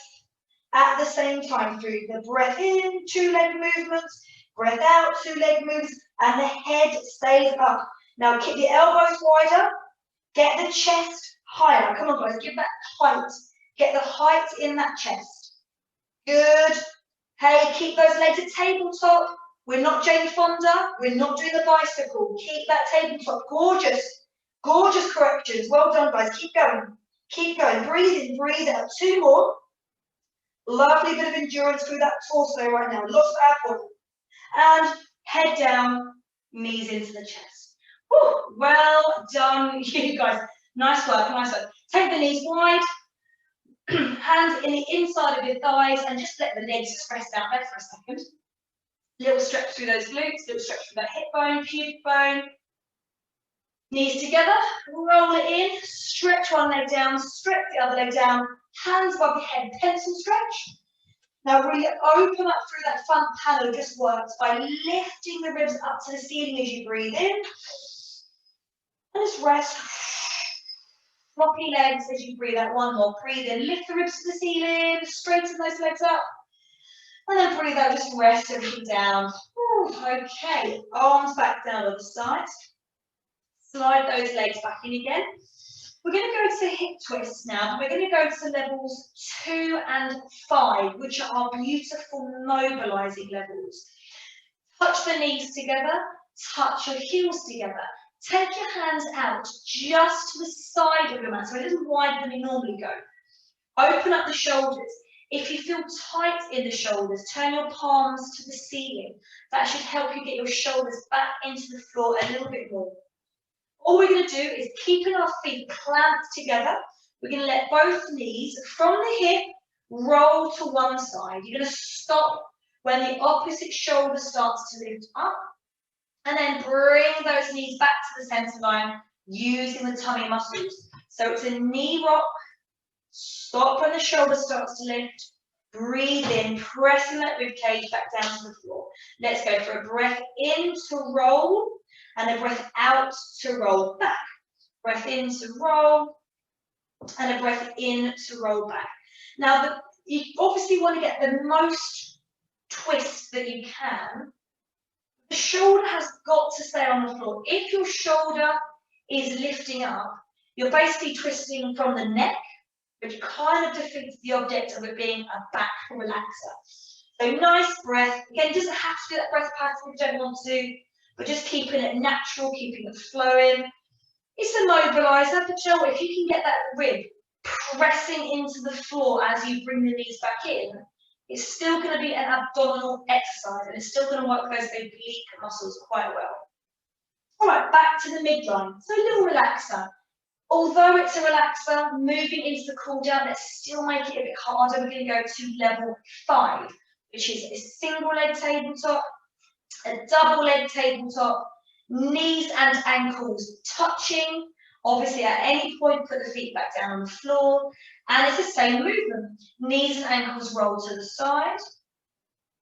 at the same time through the breath in, 2 leg movements, breath out, 2 leg moves, and the head stays up. Now keep the elbows wider, get the chest higher. Come on guys, give that height, Get the height in that chest. Good. Hey, keep those legs at tabletop. We're not Jane Fonda. We're not doing the bicycle. Keep that tabletop. Gorgeous. Gorgeous corrections. Well done, guys. Keep going. Keep going. Breathe in, breathe out. 2 more. Lovely bit of endurance through that torso right now. Lots of ab body. And head down, knees into the chest. Whew, well done, you guys. Nice work, nice work. Take the knees wide. Hands in the inside of your thighs and just let the legs just rest out there for a second. Little stretch through those glutes, little stretch through that hip bone, pubic bone. Knees together, roll it in, stretch one leg down, stretch the other leg down, hands above your head, pencil stretch. Now really open up through that front panel, just works by lifting the ribs up to the ceiling as you breathe in. And just rest. Floppy legs as you breathe out. One more. Breathe in, lift the ribs to the ceiling, straighten those legs up. And then breathe out, just rest everything down. Ooh, okay, arms back down on the sides. Slide those legs back in again. We're going to go to hip twists now, and we're going to go to levels 2 and 5, which are our beautiful mobilizing levels. Touch the knees together, touch your heels together. Take your hands out just to the side of your mat, so a little wider than you normally go. Open up the shoulders. If you feel tight in the shoulders, turn your palms to the ceiling. That should help you get your shoulders back into the floor a little bit more. All we're going to do is keeping our feet clamped together. We're going to let both knees from the hip roll to one side. You're going to stop when the opposite shoulder starts to lift up. And then bring those knees back to the center line using the tummy muscles. So it's a knee rock. Stop when the shoulder starts to lift. Breathe in, pressing that rib cage back down to the floor. Let's go for a breath in to roll and a breath out to roll back. Breath in to roll and a breath in to roll back. Now, you obviously want to get the most twist that you can. The shoulder has got to stay on the floor. If your shoulder is lifting up, you're basically twisting from the neck, which kind of defeats the object of it being a back relaxer. So nice breath. Again, it doesn't have to do that breath pattern if you don't want to, but just keeping it natural, keeping it flowing. It's a mobilizer, but you know what, if you can get that rib pressing into the floor as you bring the knees back in, it's still going to be an abdominal exercise and it's still going to work those oblique muscles quite well. All right, back to the midline. So a little relaxer. Although it's a relaxer, moving into the cool down, let's still make it a bit harder. We're going to go to level 5, which is a single leg tabletop, a double leg tabletop, knees and ankles touching. Obviously, at any point, put the feet back down on the floor. And it's the same movement. Knees and ankles roll to the side.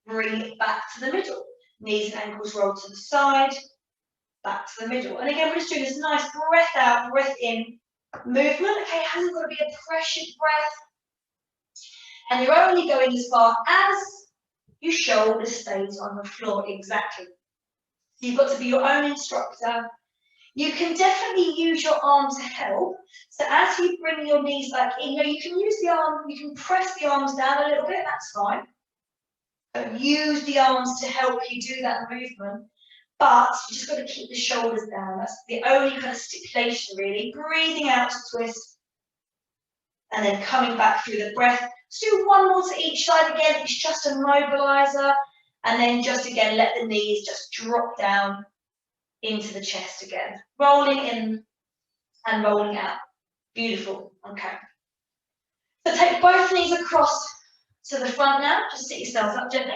Bring it back to the middle. Knees and ankles roll to the side. Back to the middle. And again, we're just doing this nice breath out, breath in movement. Okay, it hasn't got to be a pressured breath. And you're only going as far as your shoulder stays on the floor. Exactly. So you've got to be your own instructor. You can definitely use your arm to help. So as you bring your knees back in, you can use the arm, you can press the arms down a little bit, that's fine. But use the arms to help you do that movement. But you just got to keep the shoulders down. That's the only kind of stipulation, really. Breathing out to twist. And then coming back through the breath. Let's do one more to each side again. It's just a mobilizer. And then just again, let the knees just drop down into the chest again. Rolling in and rolling out. Beautiful. Okay. So take both knees across to the front now. Just sit yourselves up gently.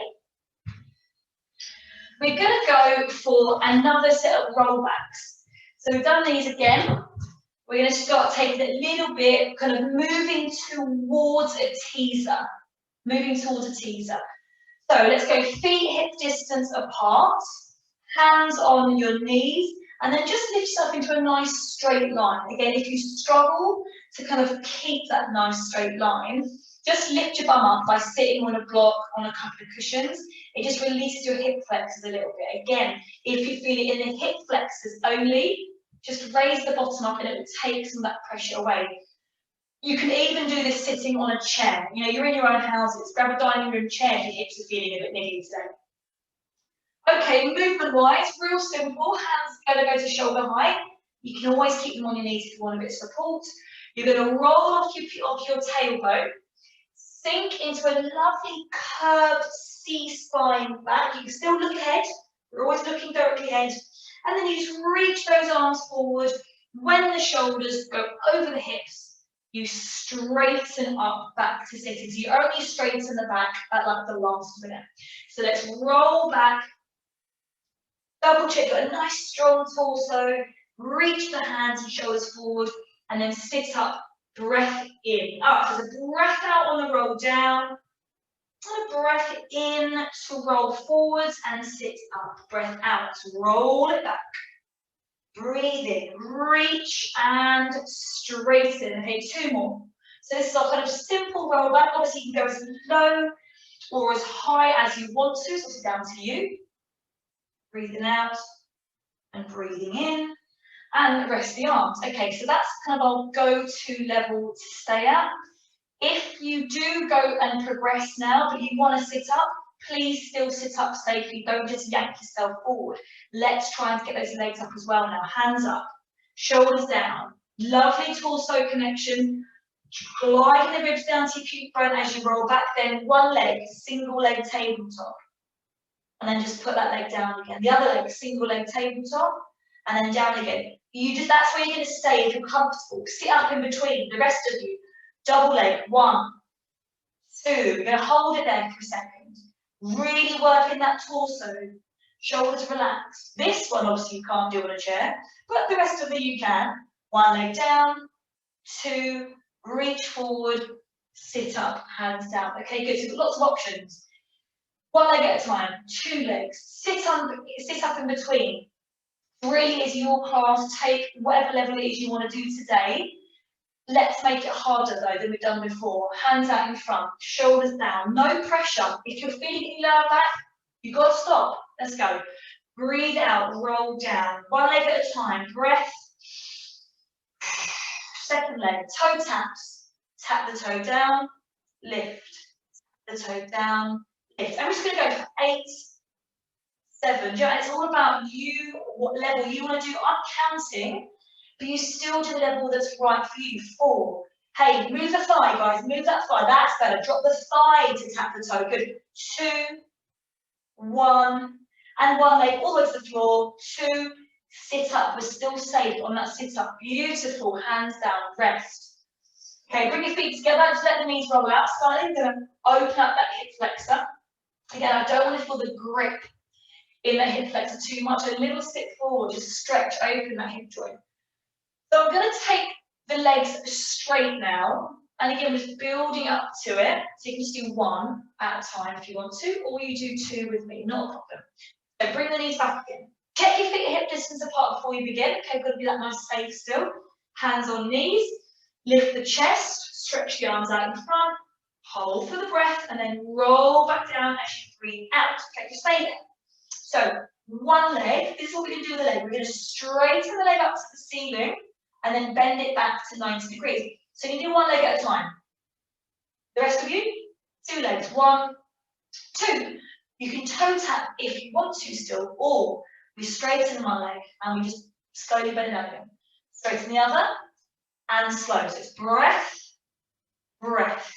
We're going to go for another set of rollbacks. So we've done these again. We're going to start taking it a little bit, kind of moving towards a teaser. Moving towards a teaser. So let's go feet hip distance apart, hands on your knees, and then just lift yourself into a nice straight line. Again, if you struggle to kind of keep that nice straight line, just lift your bum up by sitting on a block on a couple of cushions. It just releases your hip flexors a little bit. Again, if you feel it in the hip flexors only, just raise the bottom up and it will take some of that pressure away. You can even do this sitting on a chair. You know, you're in your own houses. Grab a dining room chair if your hips are feeling a bit niggly today. Okay, movement-wise, real simple. Hands are going to go to shoulder height. You can always keep them on your knees if you want a bit of support. You're going to roll off your tailbone, sink into a lovely curved C-spine back. You can still look ahead. We're always looking directly ahead. And then you just reach those arms forward. When the shoulders go over the hips, you straighten up back to sitting. So you only straighten the back at like the last minute. So let's roll back. Double check, got a nice strong torso. Reach the hands and shoulders forward, and then sit up, breath in. All right, so the breath out on the roll down, and a breath in to roll forwards and sit up. Breath out, roll it back. Breathe in, reach and straighten. Okay, 2 more. So this is our kind of simple roll back. Obviously, you can go as low or as high as you want to, so it's down to you. Breathing out and breathing in. And rest the arms. Okay, so that's kind of our go-to level to stay at. If you do go and progress now, but you want to sit up, please still sit up safely. Don't just yank yourself forward. Let's try and get those legs up as well now. Hands up, shoulders down. Lovely torso connection. Gliding the ribs down to your pubic bone as you roll back. Then one leg, single leg tabletop. And then just put that leg down again. The other leg, single leg tabletop. And then down again. That's where you're going to stay if you're comfortable. Sit up in between. The rest of you, double leg. 1, 2. You're going to hold it there for a second. Really working that torso. Shoulders relaxed. This one obviously you can't do on a chair, but the rest of it you can. 1 leg down, 2. Reach forward, sit up, hands down. Okay, good. So you've got lots of options. 1 leg at a time. 2 legs. Sit up in between. Really is your class. Take whatever level it is you want to do today. Let's make it harder though than we've done before. Hands out in front, shoulders down, no pressure. If you're feeling in your lower back, you've got to stop. Let's go. Breathe out, roll down. 1 leg at a time, breath. Second leg, toe taps. Tap the toe down, lift. The toe down, lift. I'm just going to go for 8, 7. It's all about you, what level you want to do. I'm counting, but you still do the level that's right for you. 4. Hey, move the thigh, guys. Move that thigh. That's better. Drop the thigh to tap the toe. Good. 2, 1, and 1 leg all the way to the floor. 2. Sit up. We're still safe on that sit up. Beautiful. Hands down. Rest. Okay, bring your feet together. Just let the knees roll out slightly. We're going to open up that hip flexor. Again, I don't want to feel the grip in the hip flexor too much. A little sit forward, just stretch, open that hip joint. So I'm going to take the legs straight now, and again, just building up to it. So you can just do 1 at a time if you want to, or you do 2 with me, not a problem. So bring the knees back again. Get your feet hip distance apart before you begin. Okay, got to be that nice safe still. Hands on knees, lift the chest, stretch the arms out in front, hold for the breath, and then roll back down as you breathe out. Okay, just stay there. So 1 leg, this is what we're going to do with the leg. We're going to straighten the leg up to the ceiling and then bend it back to 90 degrees. So you do 1 leg at a time. The rest of you, 2 legs. 1, 2. You can toe tap if you want to still, or we straighten 1 leg and we just slowly bend it down again. Straighten the other and slow. So it's breath, breath.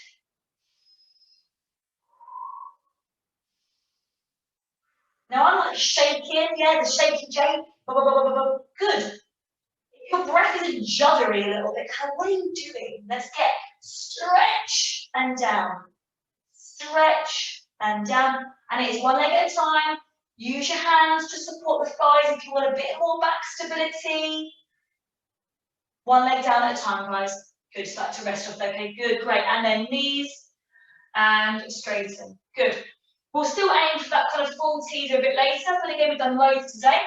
Now I'm like shaking, yeah, the shaky J. Good. If your breath is juddery a little bit, what are you doing? Let's get stretch and down. Stretch and down. And it is 1 leg at a time. Use your hands to support the thighs if you want a bit more back stability. 1 leg down at a time, guys. Good, start to rest off. Okay, good, great. And then knees and straighten. Good. We'll still aim for that kind of full teaser a bit later, but again, we've done loads today.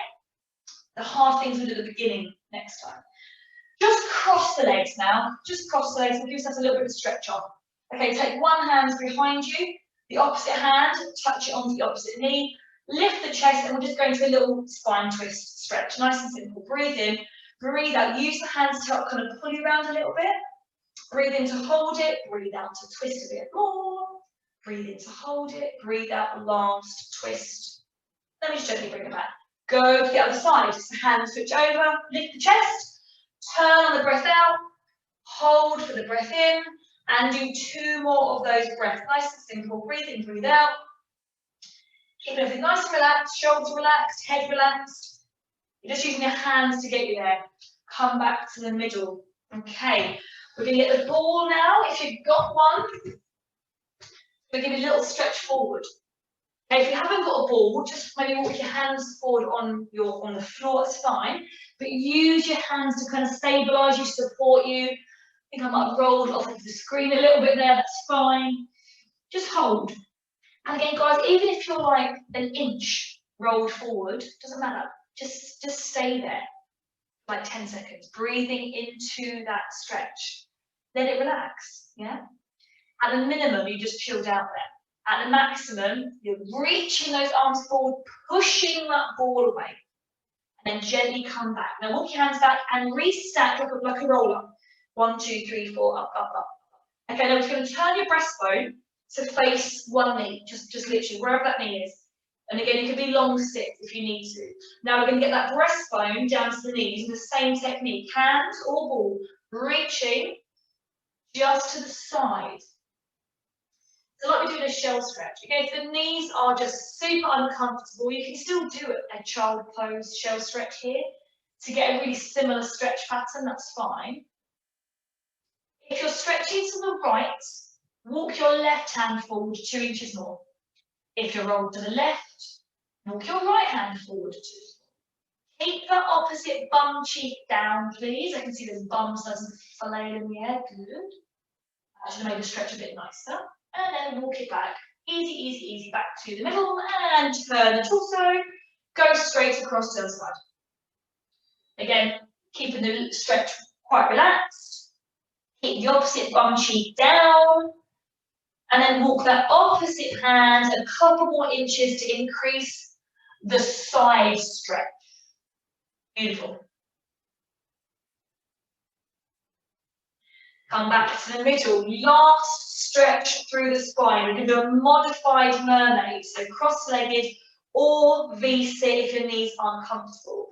The hard things we'll do at the beginning next time. Just cross the legs now. Just cross the legs and give yourself a little bit of stretch off. Okay, take 1 hand behind you, the opposite hand, touch it onto the opposite knee, lift the chest, and we'll just go into a little spine twist stretch. Nice and simple. Breathe in, breathe out. Use the hands to help kind of pull you around a little bit. Breathe in to hold it, breathe out to twist a bit more. Breathe in to hold it, breathe out, last twist. Let me just gently bring it back. Go to the other side, so hands switch over, lift the chest, turn on the breath out, hold for the breath in, and do 2 more of those breaths. Nice and simple, breathe in, breathe out. Keep everything nice and relaxed, shoulders relaxed, head relaxed. You're just using your hands to get you there. Come back to the middle. Okay, we're going to get the ball now, if you've got one. We'll give you a little stretch forward. Okay, if you haven't got a ball, just maybe walk your hands forward on the floor, it's fine. But use your hands to kind of stabilise you, support you. I think I might have rolled off of the screen a little bit there, that's fine. Just hold. And again, guys, even if you're like an inch rolled forward, doesn't matter. Just stay there, like 10 seconds, breathing into that stretch. Let it relax, yeah? At the minimum, you just chilled out there. At the maximum, you're reaching those arms forward, pushing that ball away, and then gently come back. Now walk your hands back and restack like a roller. 1, 2, 3, 4, up, up, up. Okay, now we're going to turn your breastbone to face one knee, just literally wherever that knee is. And again, it can be long sit if you need to. Now we're going to get that breastbone down to the knee using the same technique. Hands or ball, reaching just to the side. So like we're doing a shell stretch. Okay, if the knees are just super uncomfortable, you can still do a child pose shell stretch here to get a really similar stretch pattern, that's fine. If you're stretching to the right, walk your left hand forward 2 inches more. If you're rolled to the left, walk your right hand forward 2 inches more. Keep the opposite bum cheek down, please. I can see there's bums doesn't fillet in the air, good. I should have made the stretch a bit nicer. And then walk it back. Easy, easy, easy, back to the middle and turn the torso. Go straight across to the side. Again, keeping the stretch quite relaxed. Keep the opposite bum cheek down. And then walk that opposite hand a couple more inches to increase the side stretch. Beautiful. Come back to the middle. Last stretch through the spine. We're going to do a modified mermaid, so cross-legged or V-sit if your knees aren't comfortable.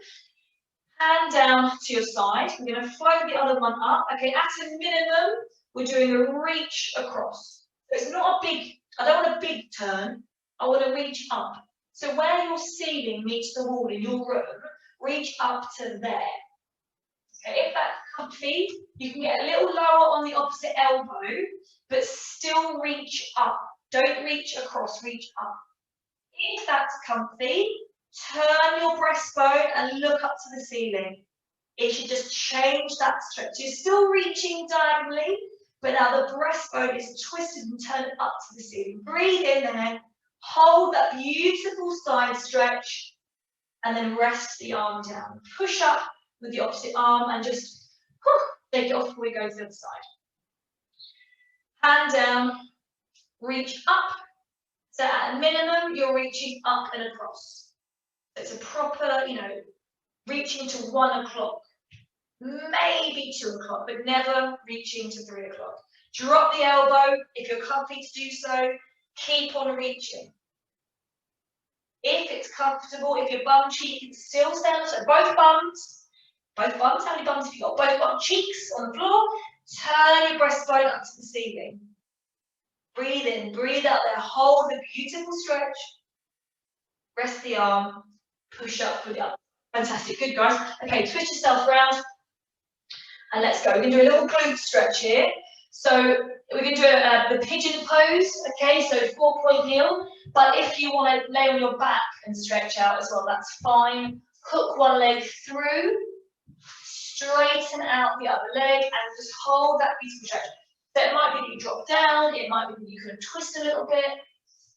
Hand down to your side. We're going to float the other one up. Okay, at a minimum, we're doing a reach across. So it's not a big, I don't want a big turn. I want to reach up. So where your ceiling meets the wall in your room, reach up to there. Okay, if that's comfy, you can get a little lower on the opposite elbow, but still reach up. Don't reach across, reach up. If that's comfy, turn your breastbone and look up to the ceiling. It should just change that stretch. You're still reaching diagonally, but now the breastbone is twisted and turned up to the ceiling. Breathe in there, hold that beautiful side stretch, and then rest the arm down. Push up with the opposite arm and just take it off before we go to the other side. Hand down, reach up. So at a minimum, you're reaching up and across. So it's a proper, reaching to 1 o'clock, maybe 2 o'clock, but never reaching to 3 o'clock. Drop the elbow if you're comfy to do so. Keep on reaching. If it's comfortable, if your bum cheek can still stand, so both bums, how many bums have you got? Both bum cheeks on the floor. Turn your breastbone up to the ceiling. Breathe in, breathe out there. Hold the beautiful stretch. Rest the arm. Push up with the other. Fantastic, good guys. Okay, twist yourself around. And let's go. We're going to do a little glute stretch here. So we're going to do the pigeon pose. Okay, so 4-point heel. But if you want to lay on your back and stretch out as well, that's fine. Hook one leg through. Straighten out the other leg and just hold that beautiful stretch. So it might be that you drop down, it might be that you can twist a little bit,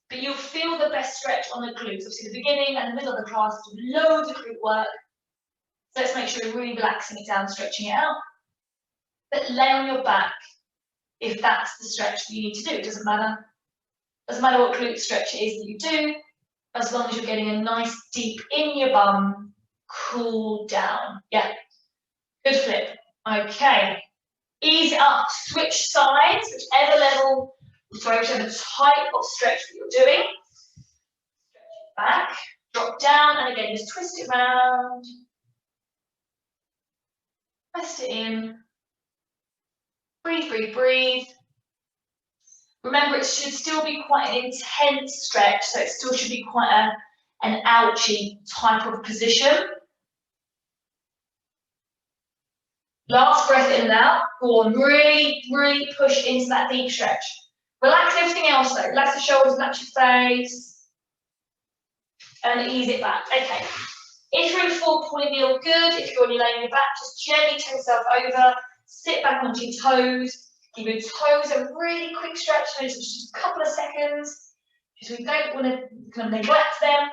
but you'll feel the best stretch on the glutes. Obviously, the beginning and the middle of the class, do loads of glute work. So let's make sure you're really relaxing it down, stretching it out. But lay on your back if that's the stretch that you need to do. It doesn't matter. Doesn't matter what glute stretch it is that you do, as long as you're getting a nice deep in your bum, cool down. Yeah. Good flip. Okay. Ease it up, switch sides, whichever type of stretch that you're doing. Stretch it back, drop down, and again, just twist it round. Rest it in. Breathe, breathe, breathe. Remember, it should still be quite an intense stretch, so it still should be quite an ouchy type of position. Last breath in and out. Go on, really, really push into that deep stretch. Relax everything else though. Relax the shoulders, relax your face. And ease it back. Okay. If you're in full point, you're good. If you're on your laying on your back, just gently turn yourself over. Sit back onto your toes. Give your toes a really quick stretch. So just a couple of seconds. Because we don't want to kind of neglect them.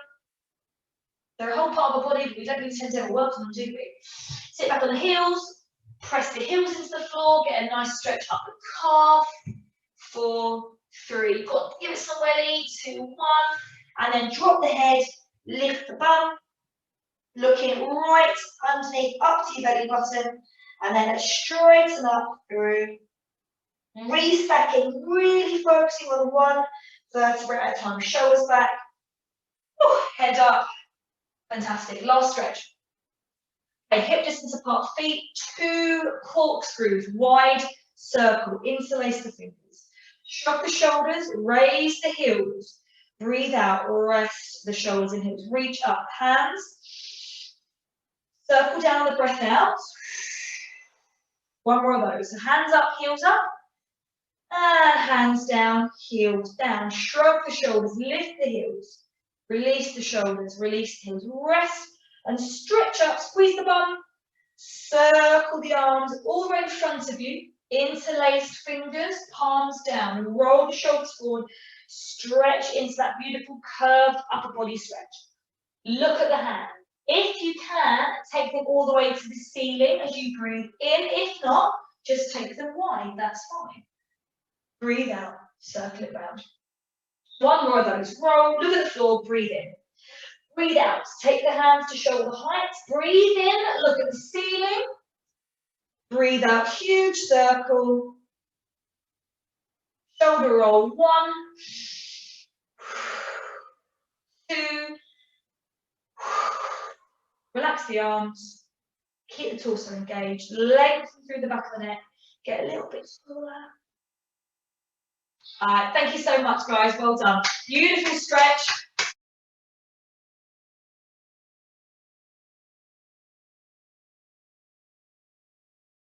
They're a whole part of the body, but we don't really tend to ever work on them, do we? Sit back on the heels. Press the heels into the floor, get a nice stretch up the calf. 4, 3, got to give it some welly, 2, 1, and then drop the head, lift the bum, looking right underneath up to your belly button, and then straighten up through, restacking, really focusing on one vertebrae at a time, shoulders back, head up, fantastic, last stretch. Hip distance apart feet, 2 corkscrews, wide circle, interlace the fingers. Shrug the shoulders, raise the heels. Breathe out, rest the shoulders and hips. Reach up, hands. Circle down the breath out. One more of those. So hands up, heels up. And hands down, heels down. Shrug the shoulders, lift the heels. Release the shoulders, release the heels. Rest. And stretch up, squeeze the bum, circle the arms all the way in front of you, interlaced fingers, palms down, roll the shoulders forward, stretch into that beautiful curved upper body stretch. Look at the hand. If you can, take them all the way to the ceiling as you breathe in. If not, just take them wide, that's fine. Breathe out, circle it round. One more of those. Roll, look at the floor, breathe in. Breathe out, take the hands to shoulder height, breathe in, look at the ceiling, breathe out, huge circle, shoulder roll, 1, 2, relax the arms, keep the torso engaged, lengthen through the back of the neck, get a little bit smaller. Alright, thank you so much guys, well done. Beautiful stretch.